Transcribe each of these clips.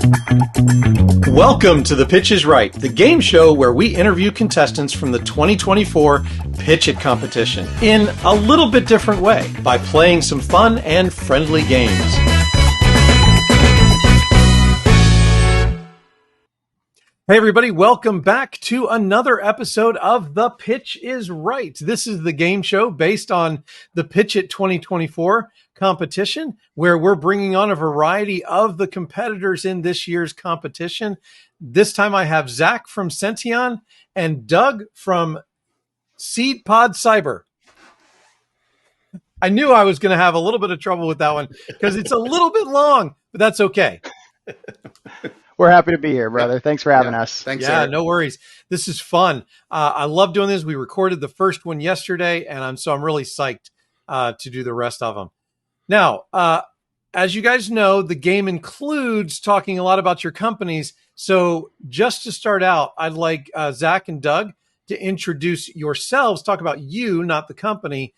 Welcome to The Pitch is Right, the game show where we interview contestants from the 2024 Pitch It competition in a little bit different way by playing some fun and friendly games. Hey everybody, welcome back to another episode of The Pitch is Right. This is the game show based on the Pitch It 2024 competition, where we're bringing on a variety of the competitors in this year's competition. This time I have Zach from Senteon and Doug from Seedpod Cyber. I knew I was going to have a little bit of trouble with that one because it's a little bit long, but that's okay. We're happy to be here, brother. Thanks for having us. Thanks, Yeah, Eric. no worries. This is fun. I love doing this. We recorded the first one yesterday, and I'm really psyched to do the rest of them. Now, as you guys know, the game includes talking a lot about your companies. So just to start out, I'd like Zach and Doug to introduce yourselves, talk about you, not the company,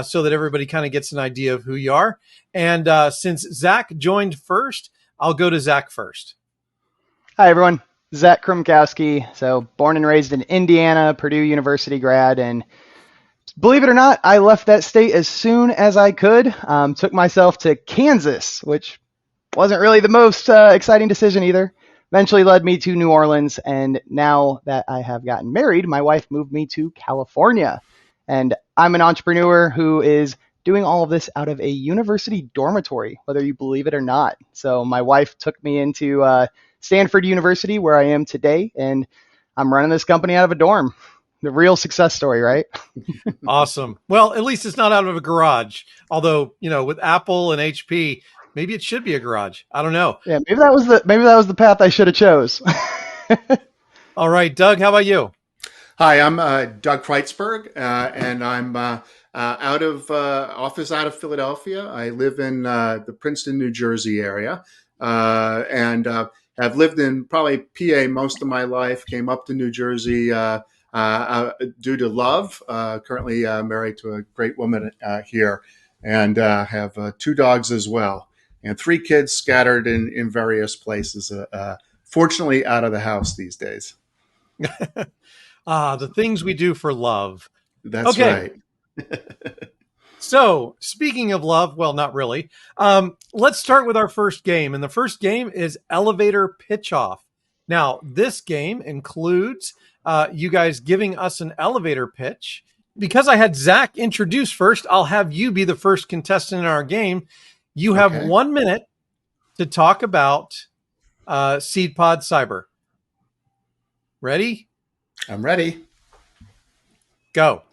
so that everybody kind of gets an idea of who you are. And since Zach joined first, I'll go to Zach first. Hi, everyone. Zach Kromkowski. So born and raised in Indiana, Purdue University grad. And believe it or not, I left that state as soon as I could. Took myself to Kansas, which wasn't really the most exciting decision either. Eventually led me to New Orleans. And now that I have gotten married, my wife moved me to California. And I'm an entrepreneur who is doing all of this out of a university dormitory, whether you believe it or not. So my wife took me into Stanford University, where I am today, and I'm running this company out of a dorm. The real success story, right? Awesome. Well, at least it's not out of a garage. Although, you know, with Apple and HP, maybe it should be a garage. I don't know. Yeah, maybe that was the path I should have chose. All right, Doug, how about you? Hi, I'm Doug Kreitzberg, and I'm out of Philadelphia. I live in the Princeton, New Jersey area, and have lived in probably PA most of my life. Came up to New Jersey due to love. Currently married to a great woman here, and have 2 dogs as well, and 3 kids scattered in various places. Fortunately, out of the house these days. The things we do for love. That's right. So, speaking of love, well, not really. Let's start with our first game. And the first game is Elevator Pitch Off. Now, this game includes you guys giving us an elevator pitch. Because I had Zach introduce first, I'll have you be the first contestant in our game. You have 1 minute to talk about Seedpod Cyber. Ready? I'm ready. Go.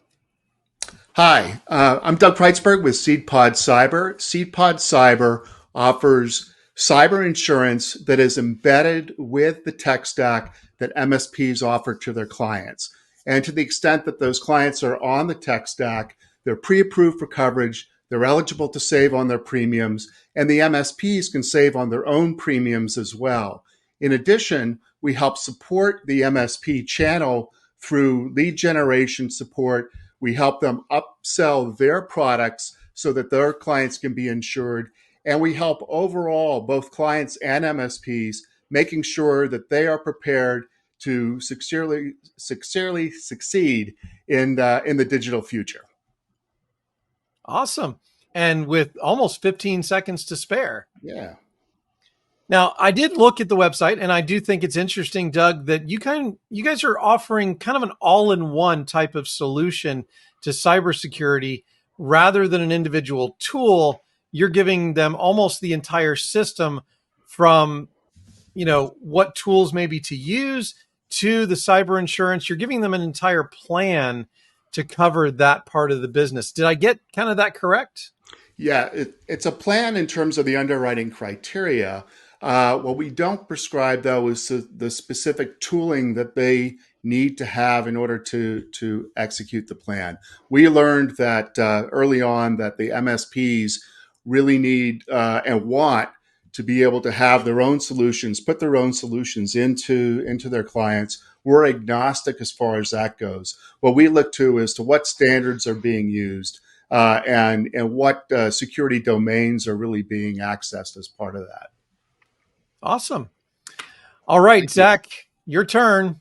Hi, I'm Doug Kreitzberg with Seedpod Cyber. Seedpod Cyber offers cyber insurance that is embedded with the tech stack that MSPs offer to their clients. And to the extent that those clients are on the tech stack, they're pre-approved for coverage, they're eligible to save on their premiums, and the MSPs can save on their own premiums as well. In addition, we help support the MSP channel through lead generation support. We help them upsell their products so that their clients can be insured. And we help overall both clients and MSPs, making sure that they are prepared to securely succeed in the digital future. Awesome. And with almost 15 seconds to spare. Yeah. Now, I did look at the website, and I do think it's interesting, Doug, that you guys are offering kind of an all-in-one type of solution to cybersecurity rather than an individual tool. You're giving them almost the entire system from, you know, what tools maybe to use to the cyber insurance. You're giving them an entire plan to cover that part of the business. Did I get kind of that correct? Yeah, it's a plan in terms of the underwriting criteria. What we don't prescribe, though, is the specific tooling that they need to have in order to execute the plan. We learned that early on that the MSPs really need and want to be able to have their own solutions, put their own solutions into their clients. We're agnostic as far as that goes. What we look to is to what standards are being used and what security domains are really being accessed as part of that. Awesome. All right, Zach, your turn.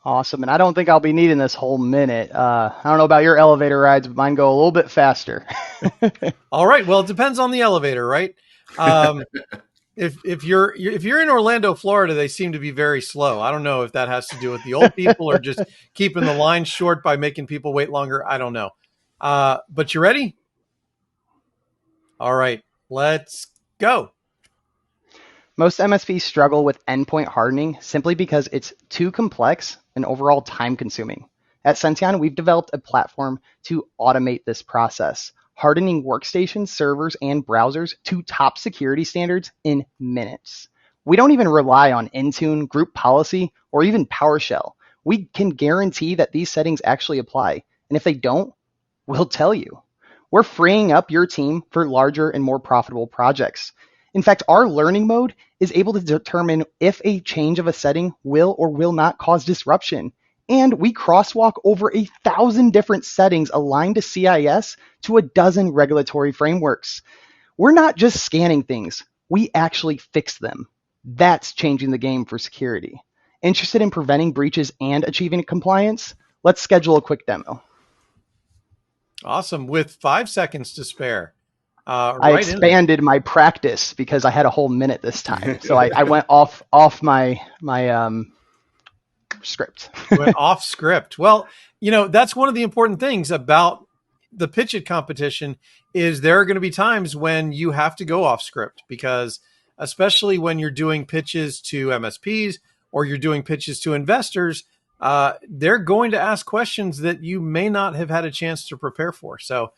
Awesome. And I don't think I'll be needing this whole minute. I don't know about your elevator rides, but mine go a little bit faster. All right. Well, it depends on the elevator, right? If you're in Orlando, Florida, they seem to be very slow. I don't know if that has to do with the old people or just keeping the line short by making people wait longer. I don't know. But you ready? All right, let's go. Most MSPs struggle with endpoint hardening simply because it's too complex and overall time consuming. At Senteon, we've developed a platform to automate this process, hardening workstations, servers, and browsers to top security standards in minutes. We don't even rely on Intune, group policy, or even PowerShell. We can guarantee that these settings actually apply. And if they don't, we'll tell you. We're freeing up your team for larger and more profitable projects. In fact, our learning mode is able to determine if a change of a setting will or will not cause disruption. And we crosswalk over 1,000 different settings aligned to CIS to a dozen regulatory frameworks. We're not just scanning things, we actually fix them. That's changing the game for security. Interested in preventing breaches and achieving compliance? Let's schedule a quick demo. Awesome. With 5 seconds to spare. I expanded my practice because I had a whole minute this time. So I went off my script. Went off script. Well, that's one of the important things about the Pitch It competition is there are going to be times when you have to go off script because especially when you're doing pitches to MSPs or you're doing pitches to investors, they're going to ask questions that you may not have had a chance to prepare for. So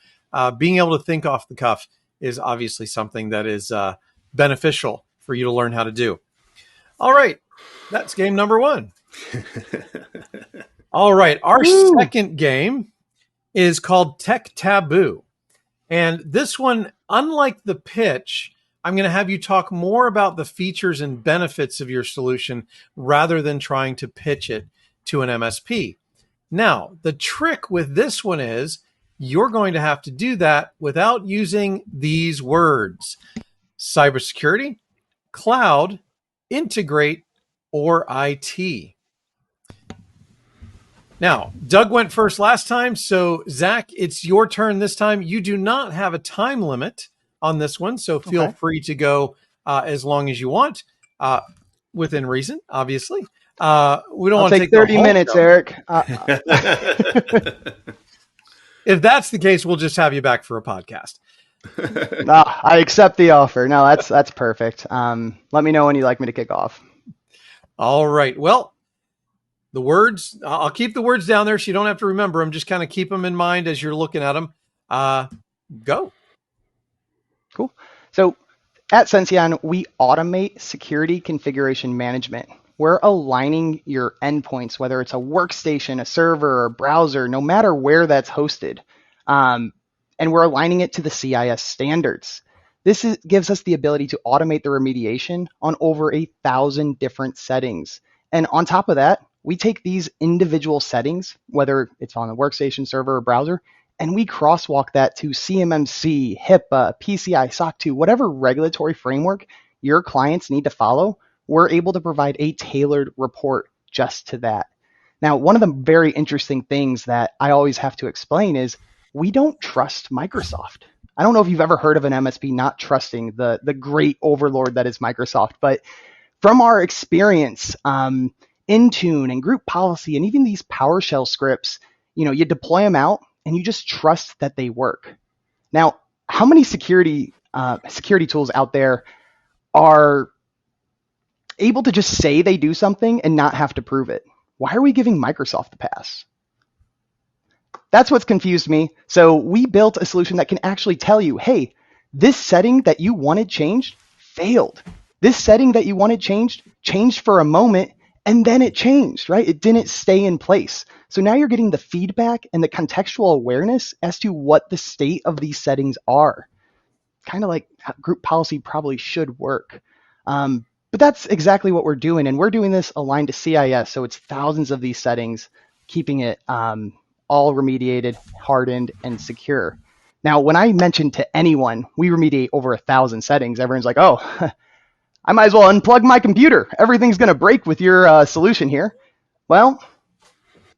being able to think off the cuff is obviously something that is beneficial for you to learn how to do. All right. That's game number 1. All right. Our second game is called Tech Taboo. And this one, unlike the pitch, I'm going to have you talk more about the features and benefits of your solution rather than trying to pitch it to an MSP. Now, the trick with this one is you're going to have to do that without using these words: cybersecurity, cloud, integrate, or IT. Now, Doug went first last time, so Zach, it's your turn this time. You do not have a time limit on this one, so feel free to go as long as you want, within reason, obviously. We don't want to take 30 minutes, show. Eric. If that's the case, we'll just have you back for a podcast. No, I accept the offer. No, that's perfect. Let me know when you'd like me to kick off. All right. Well, the words, I'll keep the words down there so you don't have to remember them. Just kind of keep them in mind as you're looking at them. Go. Cool. So at Senteon, we automate security configuration management. We're aligning your endpoints, whether it's a workstation, a server, or a browser, no matter where that's hosted. And we're aligning it to the CIS standards. This gives us the ability to automate the remediation on over 1,000 different settings. And on top of that, we take these individual settings, whether it's on the workstation, server, or browser, and we crosswalk that to CMMC, HIPAA, PCI, SOC 2, whatever regulatory framework your clients need to follow. We're able to provide a tailored report just to that. Now, one of the very interesting things that I always have to explain is we don't trust Microsoft. I don't know if you've ever heard of an MSP not trusting the great overlord that is Microsoft, but from our experience, Intune and group policy and even these PowerShell scripts, you deploy them out and you just trust that they work. Now, how many security tools out there are able to just say they do something and not have to prove it? Why are we giving Microsoft the pass? That's what's confused me. So we built a solution that can actually tell you, hey, this setting that you wanted changed failed. This setting that you wanted changed for a moment, and then it changed, right? It didn't stay in place. So now you're getting the feedback and the contextual awareness as to what the state of these settings are. Kind of like how group policy probably should work. But that's exactly what we're doing. And we're doing this aligned to CIS. So it's thousands of these settings, keeping it all remediated, hardened, and secure. Now, when I mention to anyone, we remediate over 1,000 settings, everyone's like, oh, I might as well unplug my computer. Everything's going to break with your solution here. Well,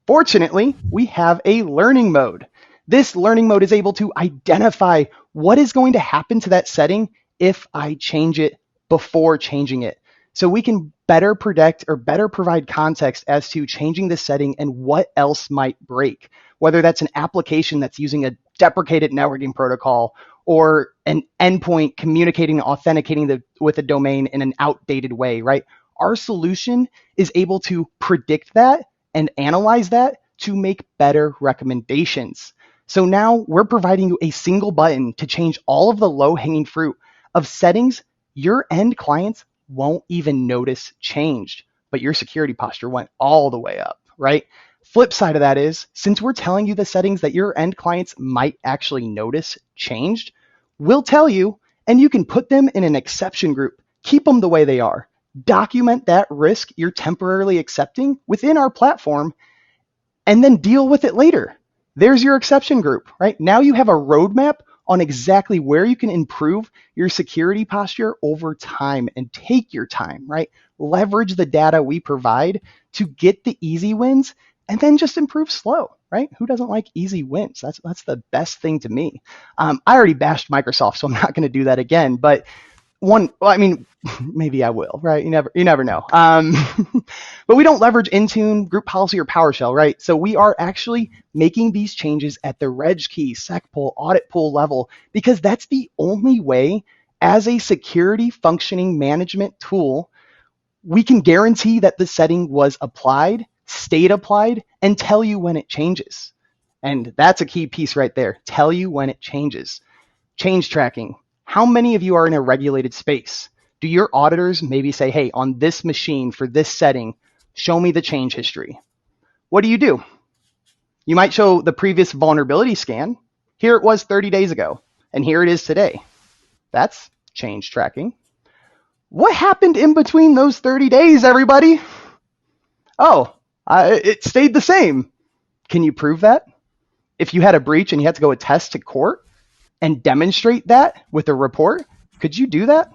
fortunately, we have a learning mode. This learning mode is able to identify what is going to happen to that setting if I change it before changing it. So we can better predict or better provide context as to changing the setting and what else might break, whether that's an application that's using a deprecated networking protocol or an endpoint communicating and authenticating with a domain in an outdated way, right? Our solution is able to predict that and analyze that to make better recommendations. So now we're providing you a single button to change all of the low-hanging fruit of settings your end clients won't even notice changed, but your security posture went all the way up, right? Flip side of that is, since we're telling you the settings that your end clients might actually notice changed, we'll tell you, and you can put them in an exception group. Keep them the way they are. Document that risk you're temporarily accepting within our platform, and then deal with it later. There's your exception group, right? Now you have a roadmap on exactly where you can improve your security posture over time, and take your time, right? Leverage the data we provide to get the easy wins, and then just improve slow, right? Who doesn't like easy wins? That's the best thing to me. I already bashed Microsoft, so I'm not going to do that again. But maybe I will, right? You never know. But we don't leverage Intune, group policy, or PowerShell, right? So we are actually making these changes at the reg key, sec pool, audit pool level, because that's the only way, as a security functioning management tool, we can guarantee that the setting was applied, stayed applied, and tell you when it changes. And that's a key piece right there. Tell you when it changes. Change tracking. How many of you are in a regulated space? Do your auditors maybe say, hey, on this machine for this setting, show me the change history? What do? You might show the previous vulnerability scan. Here it was 30 days ago, and here it is today. That's change tracking. What happened in between those 30 days, everybody? Oh, it stayed the same. Can you prove that? If you had a breach and you had to go attest to court and demonstrate that with a report, could you do that?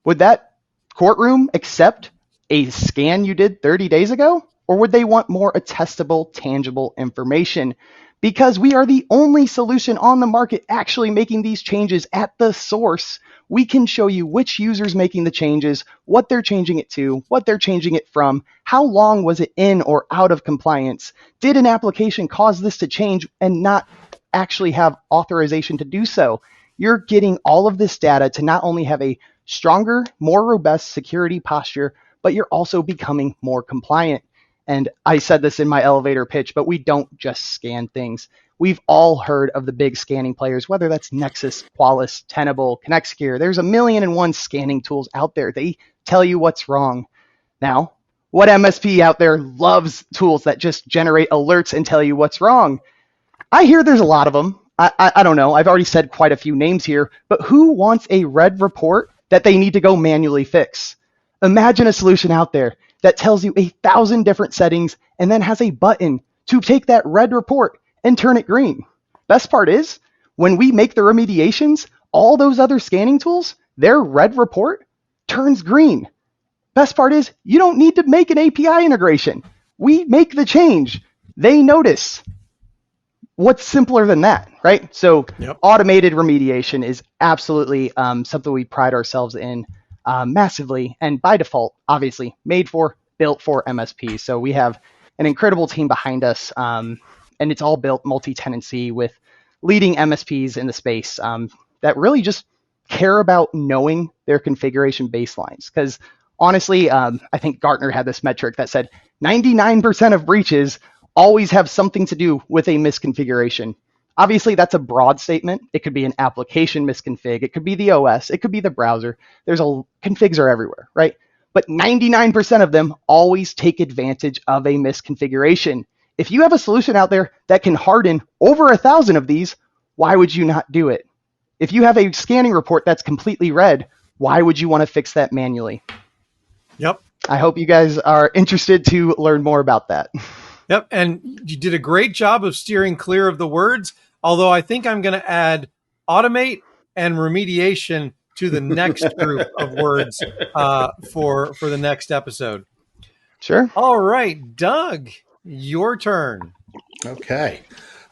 Would that courtroom accept a scan you did 30 days ago? Or would they want more attestable, tangible information? Because we are the only solution on the market actually making these changes at the source. We can show you which user's making the changes, what they're changing it to, what they're changing it from, how long was it in or out of compliance, did an application cause this to change and not actually have authorization to do so. You're getting all of this data to not only have a stronger, more robust security posture, but you're also becoming more compliant. And I said this in my elevator pitch, but we don't just scan things. We've all heard of the big scanning players, whether that's Nexus, Qualys, Tenable, ConnectSecure. There's 1,000,001 scanning tools out there. They tell you what's wrong. Now, what MSP out there loves tools that just generate alerts and tell you what's wrong? I hear there's a lot of them. I don't know. I've already said quite a few names here, but who wants a red report that they need to go manually fix? Imagine a solution out there that tells you 1,000 different settings and then has a button to take that red report and turn it green. Best part is, when we make the remediations, all those other scanning tools, their red report turns green. Best part is, you don't need to make an API integration. We make the change. They notice. What's simpler than that, right? So Automated remediation is absolutely something we pride ourselves in massively, and by default, obviously, built for MSPs. So we have an incredible team behind us, and it's all built multi-tenancy with leading MSPs in the space that really just care about knowing their configuration baselines. Because honestly, I think Gartner had this metric that said 99% of breaches always have something to do with a misconfiguration. Obviously, that's a broad statement. It could be an application misconfig. It could be the OS. It could be the browser. Configs are everywhere, right? But 99% of them always take advantage of a misconfiguration. If you have a solution out there that can harden over 1,000 of these, why would you not do it? If you have a scanning report that's completely red, why would you want to fix that manually? Yep. I hope you guys are interested to learn more about that. Yep. And you did a great job of steering clear of the words, although I think I'm going to add automate and remediation to the next group of words for the next episode. Sure. All right, Doug, your turn. Okay.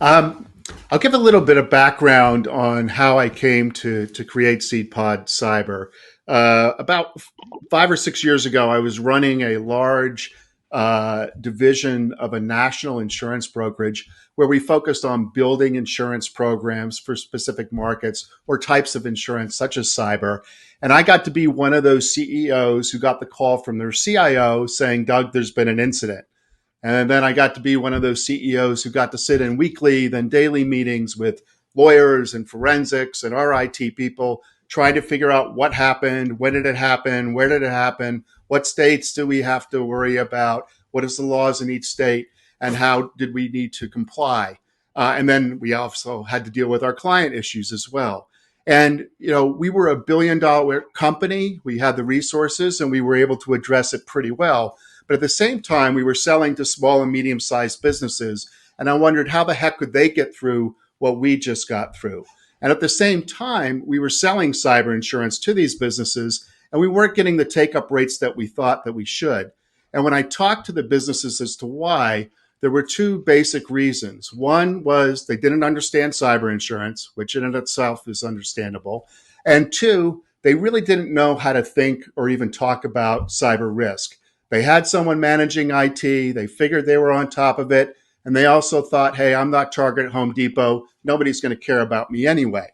I'll give a little bit of background on how I came to create Seedpod Cyber. About 5 or 6 years ago, I was running a large division of a national insurance brokerage where we focused on building insurance programs for specific markets or types of insurance, such as cyber. And I got to be one of those CEOs who got the call from their CIO saying, Doug, there's been an incident. And then I got to be one of those CEOs who got to sit in weekly, then daily meetings with lawyers and forensics and RIT people, trying to figure out what happened, when did it happen, where did it happen, what states do we have to worry about, what is the laws in each state, and how did we need to comply. And then we also had to deal with our client issues as well. And, we were $1 billion company. We had the resources and we were able to address it pretty well. But at the same time, we were selling to small and medium-sized businesses. And I wondered how the heck could they get through what we just got through? And at the same time, we were selling cyber insurance to these businesses, and we weren't getting the take-up rates that we thought that we should. And when I talked to the businesses as to why, there were two basic reasons. One was they didn't understand cyber insurance, which in and itself is understandable. And two, they really didn't know how to think or even talk about cyber risk. They had someone managing IT. They figured they were on top of it. And they also thought, hey, I'm not Target, Home Depot. Nobody's going to care about me anyway.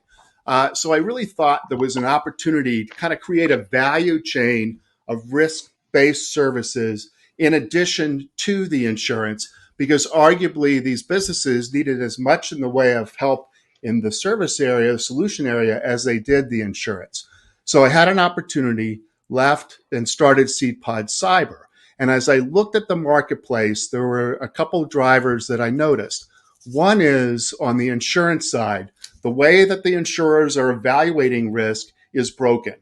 So I really thought there was an opportunity to kind of create a value chain of risk-based services in addition to the insurance, because arguably these businesses needed as much in the way of help in the service area, the solution area, as they did the insurance. So I had an opportunity, left, and started Seedpod Cyber. And as I looked at the marketplace, there were a couple of drivers that I noticed. One is on the insurance side, the way that the insurers are evaluating risk is broken.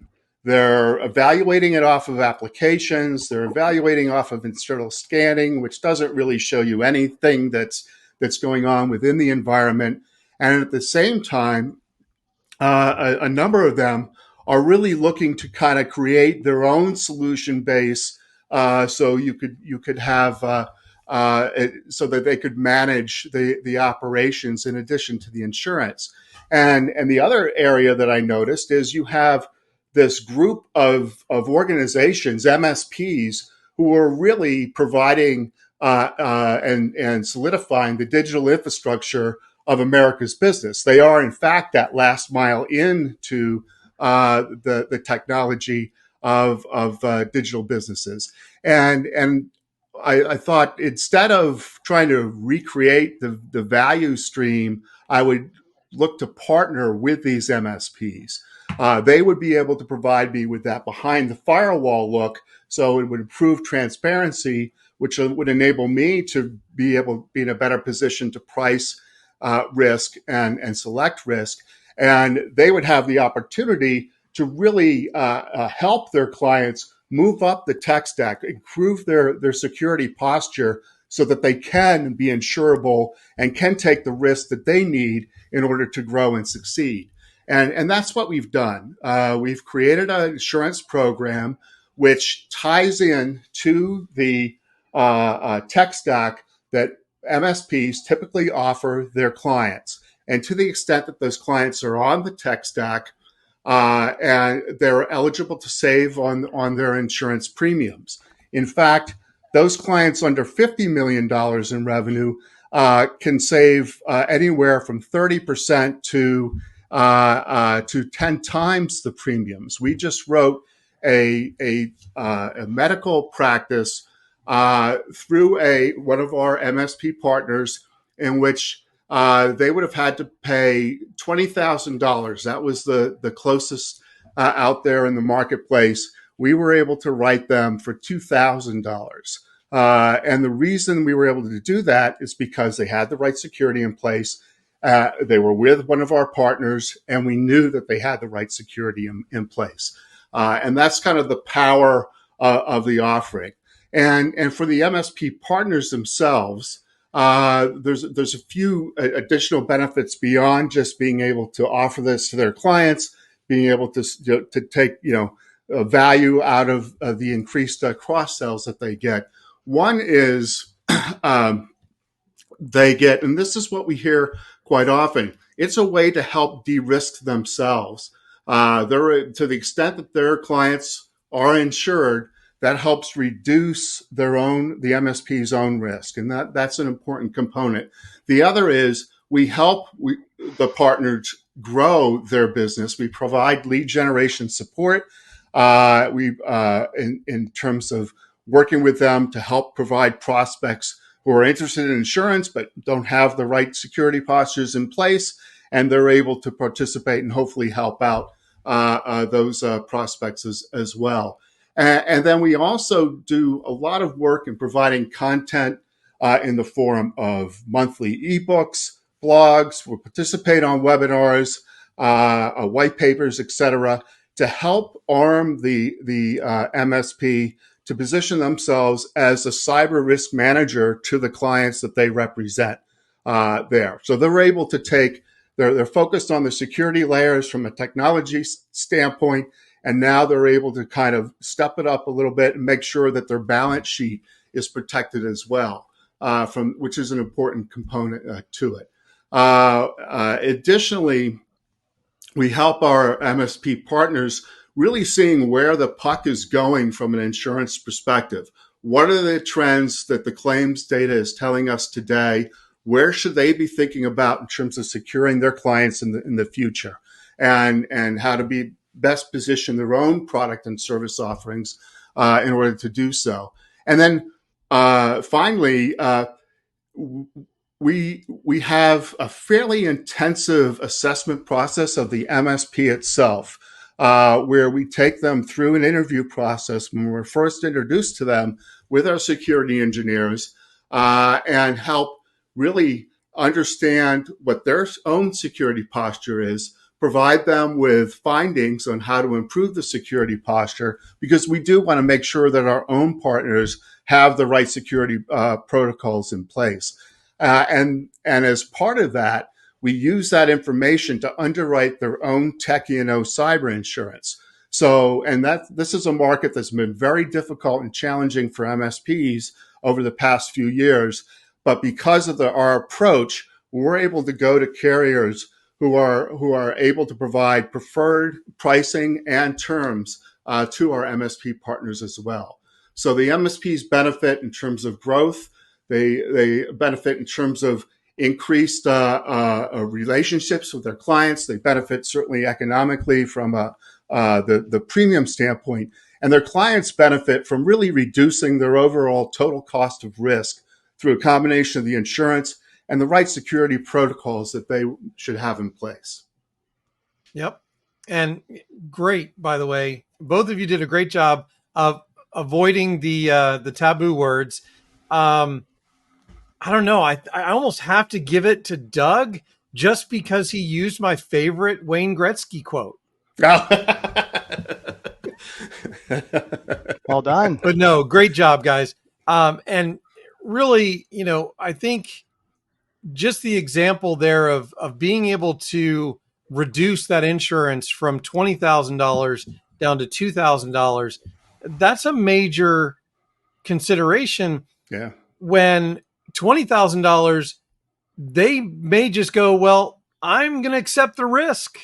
They're evaluating it off of applications. They're evaluating off of internal scanning, which doesn't really show you anything that's going on within the environment. And at the same time, a number of them are really looking to kind of create their own solution base, so you could have so that they could manage the operations in addition to the insurance. And the other area that I noticed is you have this group of organizations, MSPs, who are really providing and solidifying the digital infrastructure of America's business. They are, in fact, that last mile into the technology of digital businesses. And I thought, instead of trying to recreate the value stream, I would look to partner with these MSPs. They would be able to provide me with that behind the firewall look, so it would improve transparency, which would enable me to be in a better position to price risk and select risk. And they would have the opportunity to really help their clients move up the tech stack, improve their security posture so that they can be insurable and can take the risk that they need in order to grow and succeed. And that's what we've done. We've created an insurance program which ties in to the tech stack that MSPs typically offer their clients. And to the extent that those clients are on the tech stack, and they're eligible to save on their insurance premiums. In fact, those clients under $50 million in revenue can save anywhere from 30% to 10 times the premiums. We just wrote a medical practice through one of our MSP partners, in which they would have had to pay $20,000. That was the closest out there in the marketplace. We were able to write them for $2,000. And the reason we were able to do that is because they had the right security in place. They were with one of our partners, and we knew that they had the right security in place. And that's kind of the power of the offering. And for the MSP partners themselves, there's a few additional benefits beyond just being able to offer this to their clients, being able to take value out of the increased cross sells that they get. One is they get, and this is what we hear quite often, it's a way to help de-risk themselves. They're, to the extent that their clients are insured, that helps reduce the MSP's own risk. And that's an important component. The other is we help the partners grow their business. We provide lead generation support. In terms of working with them to help provide prospects who are interested in insurance but don't have the right security postures in place, and they're able to participate and hopefully help out those prospects as well. And then we also do a lot of work in providing content in the form of monthly ebooks, blogs. We participate on webinars, white papers, etc., to help arm the MSP to position themselves as a cyber risk manager to the clients that they represent there. So they're able to they're focused on the security layers from a technology standpoint, and now they're able to kind of step it up a little bit and make sure that their balance sheet is protected as well, which is an important component to it. Additionally, we help our MSP partners really seeing where the puck is going from an insurance perspective. What are the trends that the claims data is telling us today? Where should they be thinking about in terms of securing their clients in the future, and how to be best position their own product and service offerings in order to do so. And then finally, we have a fairly intensive assessment process of the MSP itself, where we take them through an interview process when we're first introduced to them with our security engineers, and help really understand what their own security posture is, provide them with findings on how to improve the security posture, because we do want to make sure that our own partners have the right security protocols in place. And as part of that, we use that information to underwrite their own tech E&O cyber insurance. So, and this is a market that's been very difficult and challenging for MSPs over the past few years. But because of our approach, we're able to go to carriers who are able to provide preferred pricing and terms to our MSP partners as well. So the MSPs benefit in terms of growth. They benefit in terms of increased relationships with their clients. They benefit certainly economically from the premium standpoint. And their clients benefit from really reducing their overall total cost of risk through a combination of the insurance and the right security protocols that they should have in place. Yep. And great, by the way, both of you did a great job of avoiding the taboo words. I don't know. I almost have to give it to Doug just because he used my favorite Wayne Gretzky quote. Well done. But no, great job, guys. And really, I think just the example there of being able to reduce that insurance from $20,000 down to $2,000, that's a major consideration. Yeah. When $20,000, they may just go, well, I'm going to accept the risk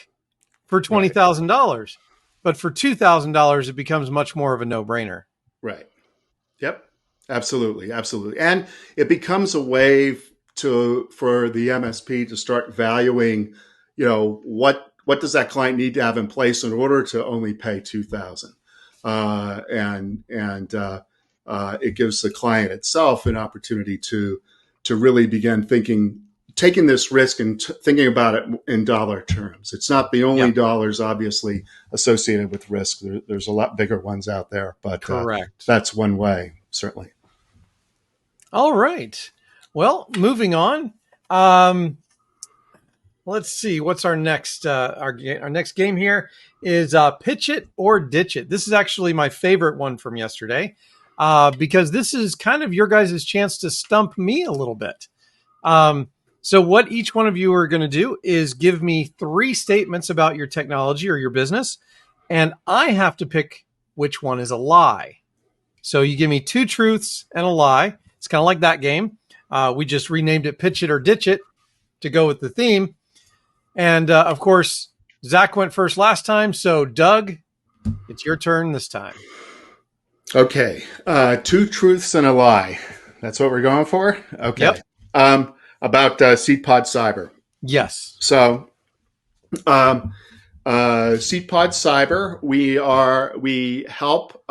for $20,000. Right. But for $2,000, it becomes much more of a no-brainer. Right. Yep. Absolutely. Absolutely. And it becomes a way for the MSP to start valuing, what does that client need to have in place in order to only pay $2,000, and it gives the client itself an opportunity to really begin taking this risk and thinking about it in dollar terms. It's not the only dollars, obviously, associated with risk. There's a lot bigger ones out there, but correct. That's one way, certainly. All right. Well, moving on. Let's see. What's our next? Our next game here is Pitch It or Ditch It. This is actually my favorite one from yesterday, because this is kind of your guys' chance to stump me a little bit. So what each one of you are going to do is give me 3 statements about your technology or your business, and I have to pick which one is a lie. So you give me 2 truths and a lie. It's kind of like that game. We just renamed it Pitch It or Ditch It to go with the theme. And of course, Zach went first last time. So Doug, it's your turn this time. Okay. 2 truths and a lie. That's what we're going for? Okay. Yep. About Seedpod Cyber. Yes. So Seedpod Cyber, we help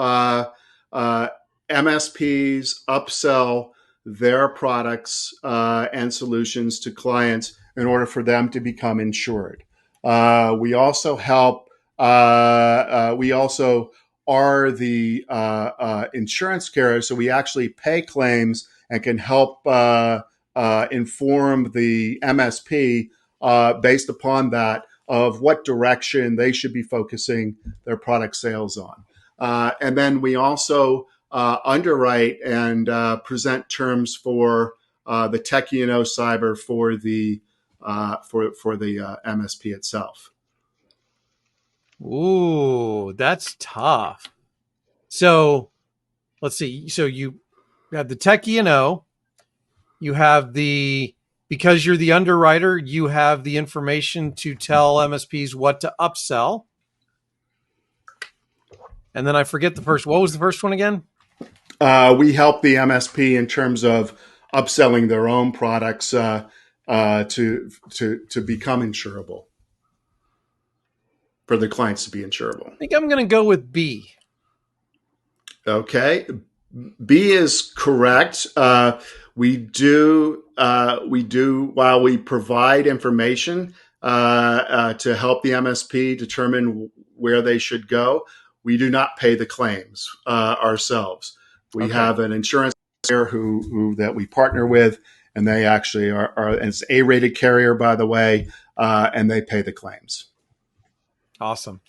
MSPs upsell their products and solutions to clients in order for them to become insured. We also help. We also are the insurance carrier, so we actually pay claims and can help inform the MSP based upon that of what direction they should be focusing their product sales on. And then we also underwrite and present terms for the tech cyber for the MSP itself. Ooh, that's tough. So let's see. So you have the tech you have because you're the underwriter, you have the information to tell MSPs what to upsell. And then I forget the first. What was the first one again? We help the MSP in terms of upselling their own products to become insurable, for the clients to be insurable. I think I'm going to go with B. Okay, B is correct. We do while we provide information to help the MSP determine where they should go, we do not pay the claims ourselves. We have an insurance carrier who that we partner with, and they actually are and it's an A-rated carrier, by the way, and they pay the claims. Awesome.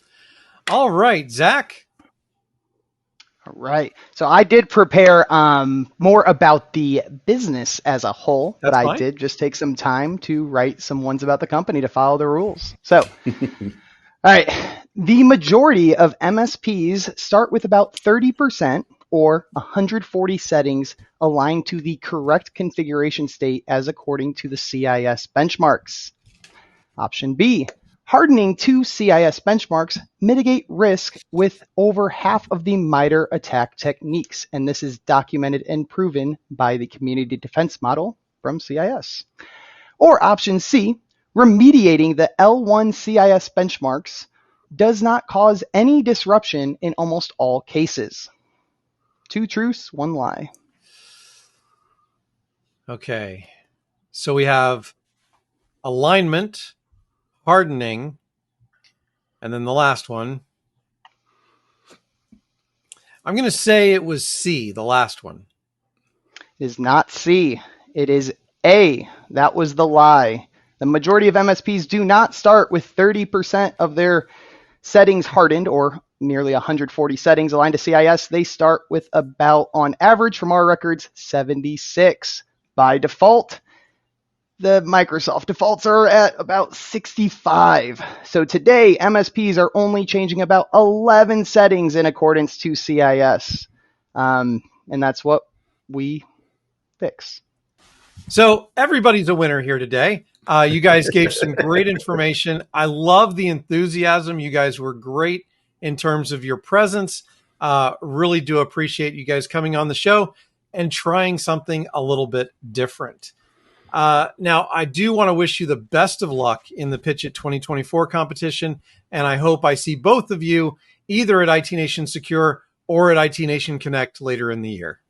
All right, Zach. All right. So I did prepare more about the business as a whole, but I did just take some time to write some ones about the company to follow the rules. So, all right. The majority of MSPs start with about 30% or 140 settings aligned to the correct configuration state as according to the CIS benchmarks. Option B. Hardening to CIS benchmarks mitigate risk with over half of the MITRE attack techniques, and this is documented and proven by the community defense model from CIS. Or option C, remediating the L1 CIS benchmarks does not cause any disruption in almost all cases. 2 truths, 1 lie. Okay. So we have alignment, hardening, and then the last one. I'm going to say it was C, the last one. It is not C. It is A. That was the lie. The majority of MSPs do not start with 30% of their settings hardened or nearly 140 settings aligned to CIS. They start with about, on average from our records, 76. By default, the Microsoft defaults are at about 65. So today, MSPs are only changing about 11 settings in accordance to CIS. And that's what we fix. So everybody's a winner here today. You guys gave some great information. I love the enthusiasm. You guys were great in terms of your presence. Really do appreciate you guys coming on the show and trying something a little bit different. Now, I do want to wish you the best of luck in the Pitch It 2024 competition, and I hope I see both of you either at IT Nation Secure or at IT Nation Connect later in the year.